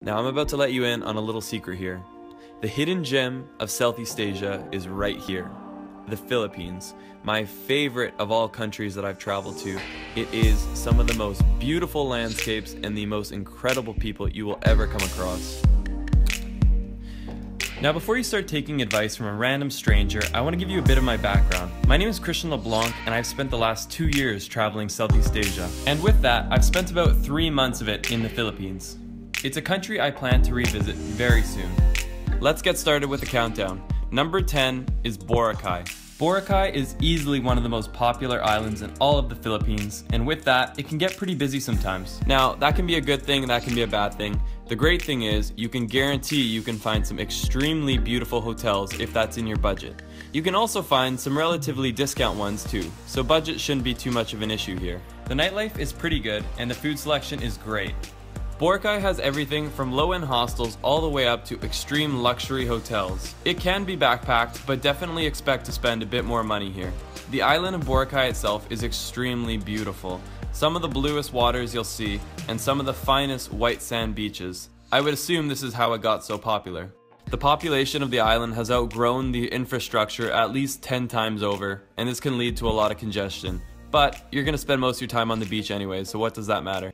Now I'm about to let you in on a little secret here. The hidden gem of Southeast Asia is right here. The Philippines, my favorite of all countries that I've traveled to. It is some of the most beautiful landscapes and the most incredible people you will ever come across. Now before you start taking advice from a random stranger, I want to give you a bit of my background. My name is Christian LeBlanc and I've spent the last 2 years traveling Southeast Asia. And with that, I've spent about 3 months of it in the Philippines. It's a country I plan to revisit very soon. Let's get started with the countdown. Number 10 is Boracay. Boracay is easily one of the most popular islands in all of the Philippines, and with that, it can get pretty busy sometimes. Now, that can be a good thing and that can be a bad thing. The great thing is, you can guarantee you can find some extremely beautiful hotels if that's in your budget. You can also find some relatively discount ones too, so budget shouldn't be too much of an issue here. The nightlife is pretty good and the food selection is great. Boracay has everything from low-end hostels all the way up to extreme luxury hotels. It can be backpacked, but definitely expect to spend a bit more money here. The island of Boracay itself is extremely beautiful. Some of the bluest waters you'll see, and some of the finest white sand beaches. I would assume this is how it got so popular. The population of the island has outgrown the infrastructure at least 10 times over, and this can lead to a lot of congestion. But you're gonna spend most of your time on the beach anyway, so what does that matter?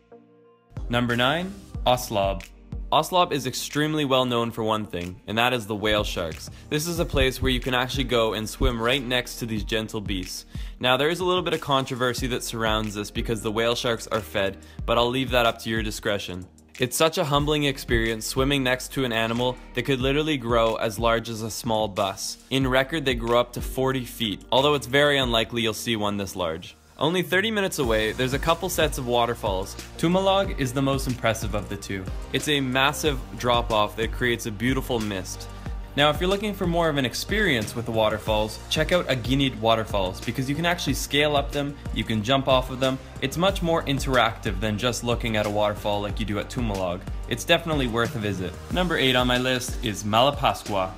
Number 9, Oslob. Oslob is extremely well known for one thing, and that is the whale sharks. This is a place where you can actually go and swim right next to these gentle beasts. Now there is a little bit of controversy that surrounds this because the whale sharks are fed, but I'll leave that up to your discretion. It's such a humbling experience swimming next to an animal that could literally grow as large as a small bus. In record, they grow up to 40 feet, although it's very unlikely you'll see one this large. Only 30 minutes away, there's a couple sets of waterfalls. Tumalog is the most impressive of the two. It's a massive drop-off that creates a beautiful mist. Now if you're looking for more of an experience with the waterfalls, check out Aguinid waterfalls because you can actually scale up them, you can jump off of them. It's much more interactive than just looking at a waterfall like you do at Tumalog. It's definitely worth a visit. Number 8 on my list is Malapascua.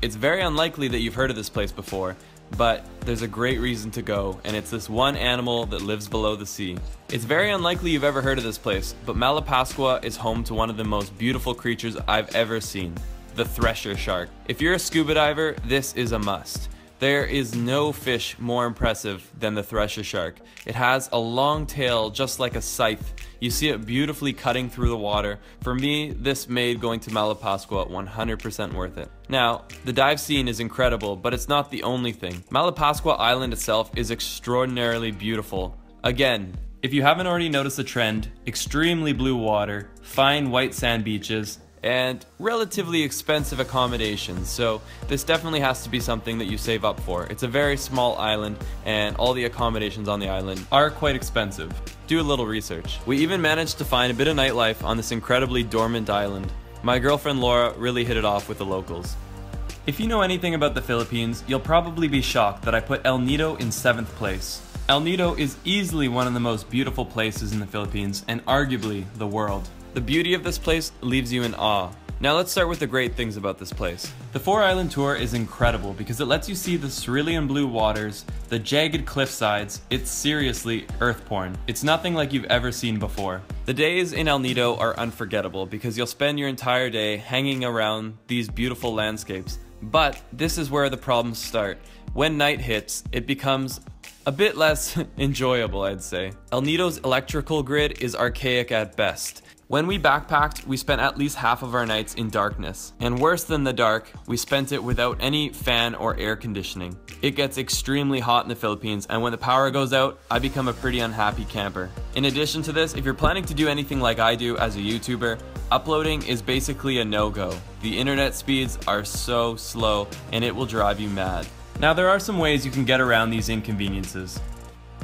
It's very unlikely that you've heard of this place before, but there's a great reason to go, and it's this one animal that lives below the sea. It's very unlikely you've ever heard of this place, but Malapascua is home to one of the most beautiful creatures I've ever seen, the thresher shark. If you're a scuba diver, this is a must. There is no fish more impressive than the thresher shark. It has a long tail just like a scythe. You see it beautifully cutting through the water. For me, this made going to Malapascua 100% worth it. Now, the dive scene is incredible, but it's not the only thing. Malapascua Island itself is extraordinarily beautiful. Again, if you haven't already noticed the trend, extremely blue water, fine white sand beaches, and relatively expensive accommodations, so this definitely has to be something that you save up for. It's a very small island and all the accommodations on the island are quite expensive. Do a little research. We even managed to find a bit of nightlife on this incredibly dormant island. My girlfriend Laura really hit it off with the locals. If you know anything about the Philippines, you'll probably be shocked that I put El Nido in 7th place. El Nido is easily one of the most beautiful places in the Philippines and arguably the world. The beauty of this place leaves you in awe. Now let's start with the great things about this place. The 4-island tour is incredible because it lets you see the cerulean blue waters, the jagged cliff sides. It's seriously earth porn. It's nothing like you've ever seen before. The days in El Nido are unforgettable because you'll spend your entire day hanging around these beautiful landscapes. But this is where the problems start. When night hits, it becomes a bit less enjoyable, I'd say. El Nido's electrical grid is archaic at best. When we backpacked, we spent at least half of our nights in darkness. And worse than the dark, we spent it without any fan or air conditioning. It gets extremely hot in the Philippines, and when the power goes out, I become a pretty unhappy camper. In addition to this, if you're planning to do anything like I do as a YouTuber, uploading is basically a no-go. The internet speeds are so slow, and it will drive you mad. Now there are some ways you can get around these inconveniences.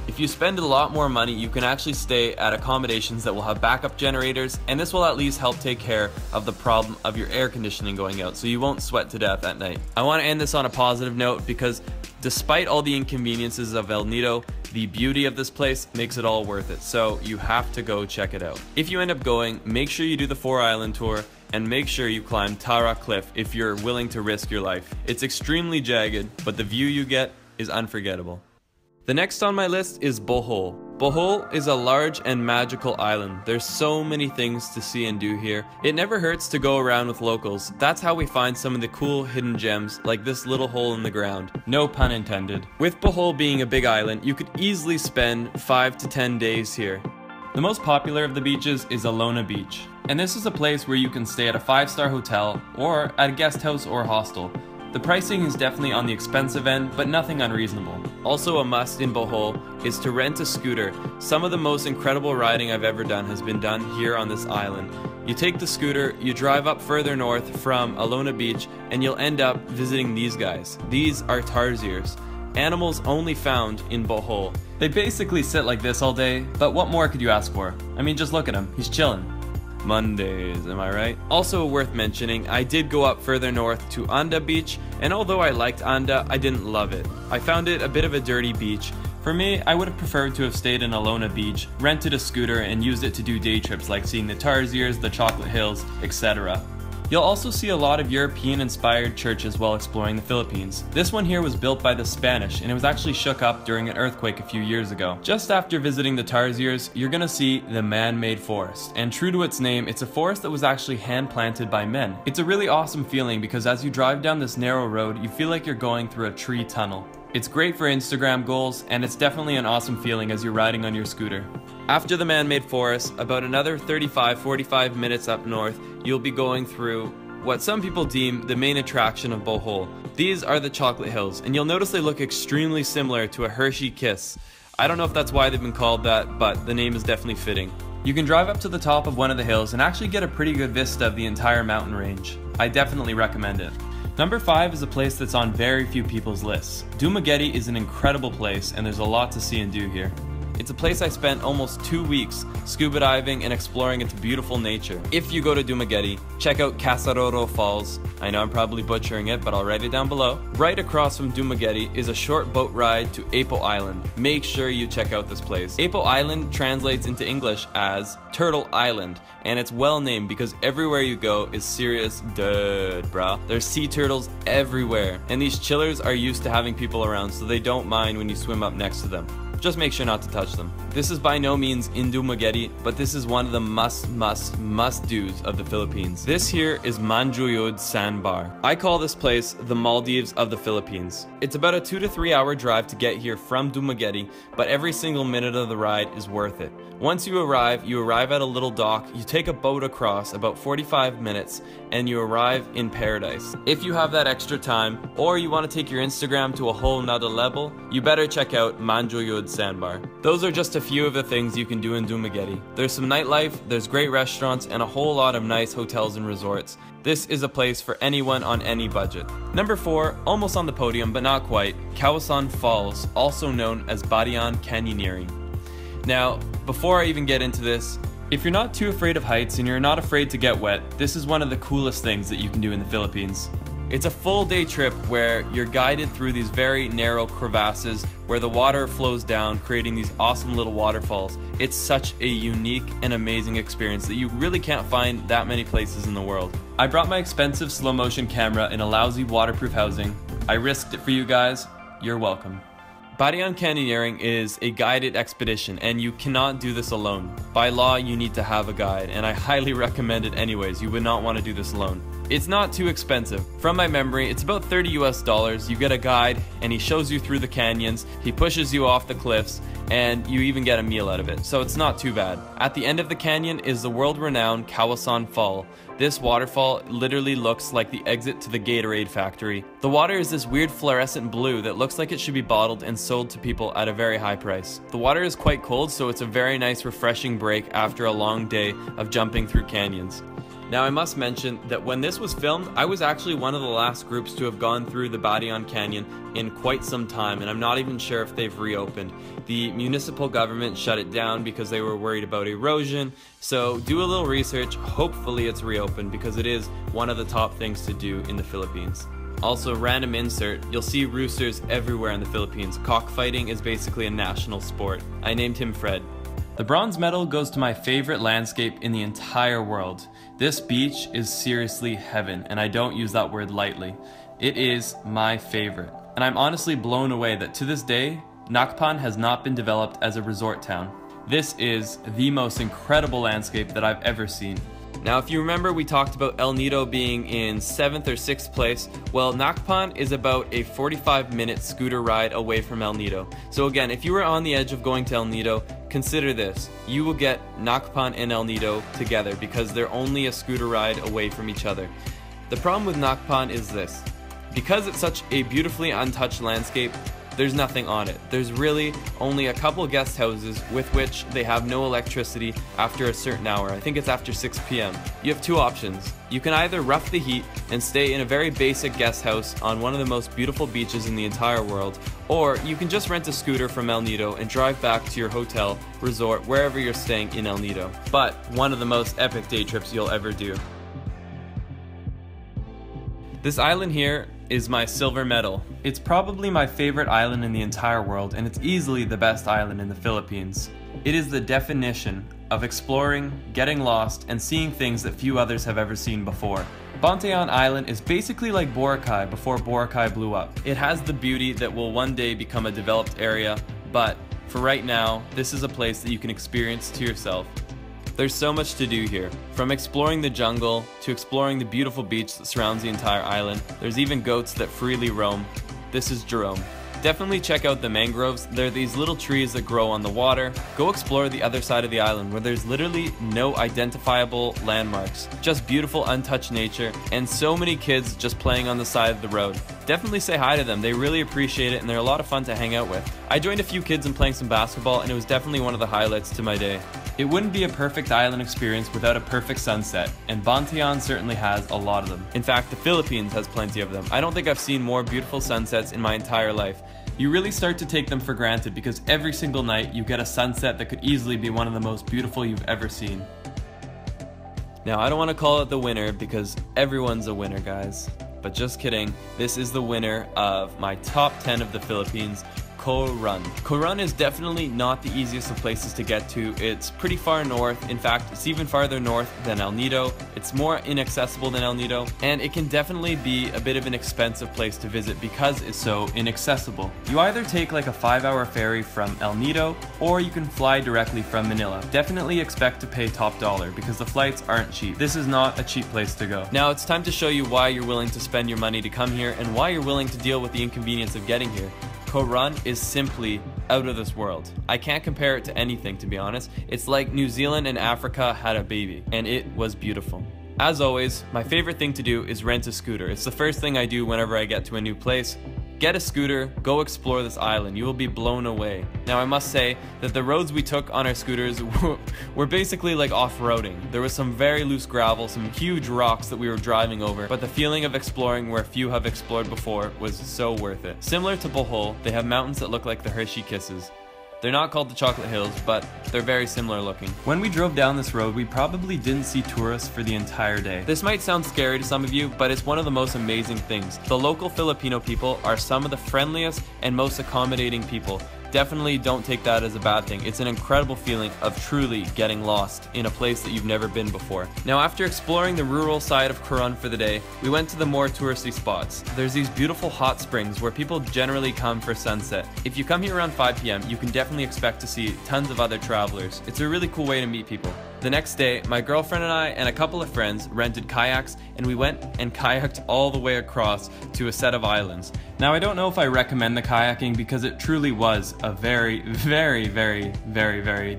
If you spend a lot more money, you can actually stay at accommodations that will have backup generators, and this will at least help take care of the problem of your air conditioning going out, so you won't sweat to death at night. I want to end this on a positive note because despite all the inconveniences of El Nido, the beauty of this place makes it all worth it, so you have to go check it out. If you end up going, make sure you do the 4-island tour, and make sure you climb Tara Cliff if you're willing to risk your life. It's extremely jagged, but the view you get is unforgettable. The next on my list is Bohol. Bohol is a large and magical island. There's so many things to see and do here. It never hurts to go around with locals. That's how we find some of the cool hidden gems, like this little hole in the ground. No pun intended. With Bohol being a big island, you could easily spend 5 to 10 days here. The most popular of the beaches is Alona Beach, and this is a place where you can stay at a 5-star hotel or at a guest house or hostel. The pricing is definitely on the expensive end, but nothing unreasonable. Also a must in Bohol is to rent a scooter. Some of the most incredible riding I've ever done has been done here on this island. You take the scooter, you drive up further north from Alona Beach, and you'll end up visiting these guys. These are tarsiers, animals only found in Bohol. They basically sit like this all day, but what more could you ask for? I mean, just look at him, he's chilling. Mondays, am I right? Also worth mentioning, I did go up further north to Anda Beach, and although I liked Anda, I didn't love it. I found it a bit of a dirty beach. For me, I would have preferred to have stayed in Alona Beach, rented a scooter, and used it to do day trips like seeing the Tarsiers, the Chocolate Hills, etc. You'll also see a lot of European-inspired churches while exploring the Philippines. This one here was built by the Spanish, and it was actually shook up during an earthquake a few years ago. Just after visiting the Tarsiers, you're gonna see the man-made forest. And true to its name, it's a forest that was actually hand-planted by men. It's a really awesome feeling because as you drive down this narrow road, you feel like you're going through a tree tunnel. It's great for Instagram goals, and it's definitely an awesome feeling as you're riding on your scooter. After the man-made forest, about another 35-45 minutes up north, you'll be going through what some people deem the main attraction of Bohol. These are the Chocolate Hills, and you'll notice they look extremely similar to a Hershey Kiss. I don't know if that's why they've been called that, but the name is definitely fitting. You can drive up to the top of one of the hills and actually get a pretty good vista of the entire mountain range. I definitely recommend it. Number 5 is a place that's on very few people's lists. Dumaguete is an incredible place, and there's a lot to see and do here. It's a place I spent almost 2 weeks scuba diving and exploring its beautiful nature. If you go to Dumaguete, check out Casaroro Falls. I know I'm probably butchering it, but I'll write it down below. Right across from Dumaguete is a short boat ride to Apo Island. Make sure you check out this place. Apo Island translates into English as Turtle Island, and it's well named because everywhere you go is serious dirt, brah. There's sea turtles everywhere, and these chillers are used to having people around, so they don't mind when you swim up next to them. Just make sure not to touch them. This is by no means in Dumaguete, but this is one of the must-do's of the Philippines. This here is Manjoyod Sandbar. I call this place the Maldives of the Philippines. It's about a 2 to 3 hour drive to get here from Dumaguete, but every single minute of the ride is worth it. Once you arrive at a little dock, you take a boat across about 45 minutes, and you arrive in paradise. If you have that extra time, or you want to take your Instagram to a whole nother level, you better check out Manjoyod Sandbar. Those are just a few of the things you can do in Dumaguete. There's some nightlife, there's great restaurants, and a whole lot of nice hotels and resorts. This is a place for anyone on any budget. Number 4, almost on the podium, but not quite, Kawasan Falls, also known as Barian Canyoneering. Now, before I even get into this, if you're not too afraid of heights and you're not afraid to get wet, this is one of the coolest things that you can do in the Philippines. It's a full day trip where you're guided through these very narrow crevasses where the water flows down, creating these awesome little waterfalls. It's such a unique and amazing experience that you really can't find that many places in the world. I brought my expensive slow motion camera in a lousy waterproof housing. I risked it for you guys. You're welcome. Barian Canyoneering is a guided expedition, and you cannot do this alone. By law, you need to have a guide, and I highly recommend it anyways. You would not want to do this alone. It's not too expensive. From my memory, it's about $30 US. You get a guide, and he shows you through the canyons, he pushes you off the cliffs, and you even get a meal out of it, so it's not too bad. At the end of the canyon is the world-renowned Kawasan Fall. This waterfall literally looks like the exit to the Gatorade factory. The water is this weird fluorescent blue that looks like it should be bottled and sold to people at a very high price. The water is quite cold, so it's a very nice refreshing break after a long day of jumping through canyons. Now I must mention that when this was filmed, I was actually one of the last groups to have gone through the Barian Canyon in quite some time, and I'm not even sure if they've reopened. The municipal government shut it down because they were worried about erosion, so do a little research. Hopefully it's reopened because it is one of the top things to do in the Philippines. Also, random insert, you'll see roosters everywhere in the Philippines. Cockfighting is basically a national sport. I named him Fred. The bronze medal goes to my favorite landscape in the entire world. This beach is seriously heaven, and I don't use that word lightly. It is my favorite, and I'm honestly blown away that to this day, Nakpan has not been developed as a resort town. This is the most incredible landscape that I've ever seen. Now, if you remember, we talked about El Nido being in 7th or 6th place. Well, Nakpan is about a 45-minute scooter ride away from El Nido. So again, if you were on the edge of going to El Nido, consider this. You will get Nakpan and El Nido together because they're only a scooter ride away from each other. The problem with Nakpan is this. Because it's such a beautifully untouched landscape, there's nothing on it. There's really only a couple guest houses with which they have no electricity after a certain hour. I think it's after 6 p.m. You have two options. You can either rough the heat and stay in a very basic guest house on one of the most beautiful beaches in the entire world, or you can just rent a scooter from El Nido and drive back to your hotel, resort, wherever you're staying in El Nido. But one of the most epic day trips you'll ever do. This island here is my silver medal. It's probably my favorite island in the entire world, and it's easily the best island in the Philippines. It is the definition of exploring, getting lost, and seeing things that few others have ever seen before. Bantayan Island is basically like Boracay before Boracay blew up. It has the beauty that will one day become a developed area, but for right now, this is a place that you can experience to yourself. There's so much to do here, from exploring the jungle to exploring the beautiful beach that surrounds the entire island. There's even goats that freely roam. This is Jerome. Definitely check out the mangroves. They're these little trees that grow on the water. Go explore the other side of the island where there's literally no identifiable landmarks. Just beautiful untouched nature and so many kids just playing on the side of the road. Definitely say hi to them. They really appreciate it and they're a lot of fun to hang out with. I joined a few kids in playing some basketball and it was definitely one of the highlights to my day. It wouldn't be a perfect island experience without a perfect sunset, and Bantayan certainly has a lot of them. In fact, the Philippines has plenty of them. I don't think I've seen more beautiful sunsets in my entire life. You really start to take them for granted because every single night you get a sunset that could easily be one of the most beautiful you've ever seen. Now, I don't want to call it the winner because everyone's a winner, guys. But just kidding, this is the winner of my top 10 of the Philippines, Coron. Coron is definitely not the easiest of places to get to. It's pretty far north. In fact, it's even farther north than El Nido. It's more inaccessible than El Nido, and it can definitely be a bit of an expensive place to visit because it's so inaccessible. You either take like a 5-hour ferry from El Nido, or you can fly directly from Manila. Definitely expect to pay top dollar because the flights aren't cheap. This is not a cheap place to go. Now it's time to show you why you're willing to spend your money to come here and why you're willing to deal with the inconvenience of getting here. Coron is simply out of this world. I can't compare it to anything, to be honest. It's like New Zealand and Africa had a baby, and it was beautiful. As always, my favorite thing to do is rent a scooter. It's the first thing I do whenever I get to a new place. Get a scooter, go explore this island. You will be blown away. Now, I must say that the roads we took on our scooters were basically like off-roading. There was some very loose gravel, some huge rocks that we were driving over, but the feeling of exploring where few have explored before was so worth it. Similar to Bohol, they have mountains that look like the Hershey Kisses. They're not called the Chocolate Hills, but they're very similar looking. When we drove down this road, we probably didn't see tourists for the entire day. This might sound scary to some of you, but it's one of the most amazing things. The local Filipino people are some of the friendliest and most accommodating people. Definitely don't take that as a bad thing. It's an incredible feeling of truly getting lost in a place that you've never been before. Now, after exploring the rural side of Coron for the day, we went to the more touristy spots. There's these beautiful hot springs where people generally come for sunset. If you come here around 5 p.m., you can definitely expect to see tons of other travelers. It's a really cool way to meet people. The next day, my girlfriend and I and a couple of friends rented kayaks and we went and kayaked all the way across to a set of islands. Now, I don't know if I recommend the kayaking because it truly was a very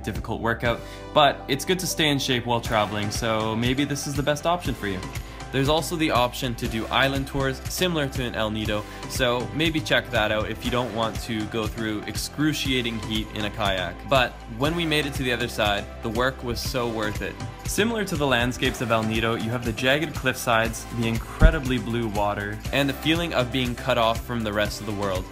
difficult workout, but it's good to stay in shape while traveling, so maybe this is the best option for you. There's also the option to do island tours similar to an El Nido, so maybe check that out if you don't want to go through excruciating heat in a kayak. But when we made it to the other side, the work was so worth it. Similar to the landscapes of El Nido, you have the jagged cliff sides, the incredibly blue water, and the feeling of being cut off from the rest of the world.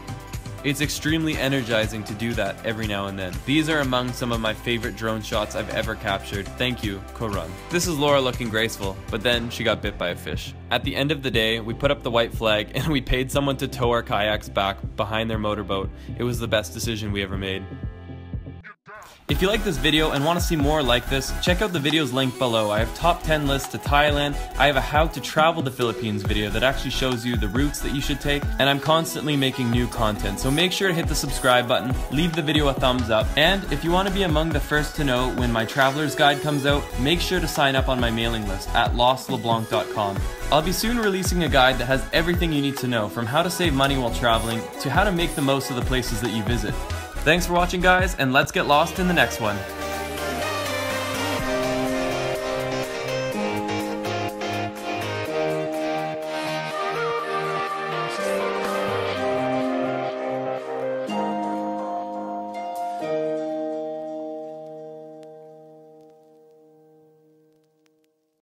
It's extremely energizing to do that every now and then. These are among some of my favorite drone shots I've ever captured. Thank you, Coron. This is Laura looking graceful, but then she got bit by a fish. At the end of the day, we put up the white flag and we paid someone to tow our kayaks back behind their motorboat. It was the best decision we ever made. If you like this video and want to see more like this, check out the videos linked below. I have top 10 lists to Thailand, I have a how to travel the Philippines video that actually shows you the routes that you should take, and I'm constantly making new content. So make sure to hit the subscribe button, leave the video a thumbs up, and if you want to be among the first to know when my traveler's guide comes out, make sure to sign up on my mailing list at lostleblanc.com. I'll be soon releasing a guide that has everything you need to know, from how to save money while traveling to how to make the most of the places that you visit. Thanks for watching, guys, and let's get lost in the next one.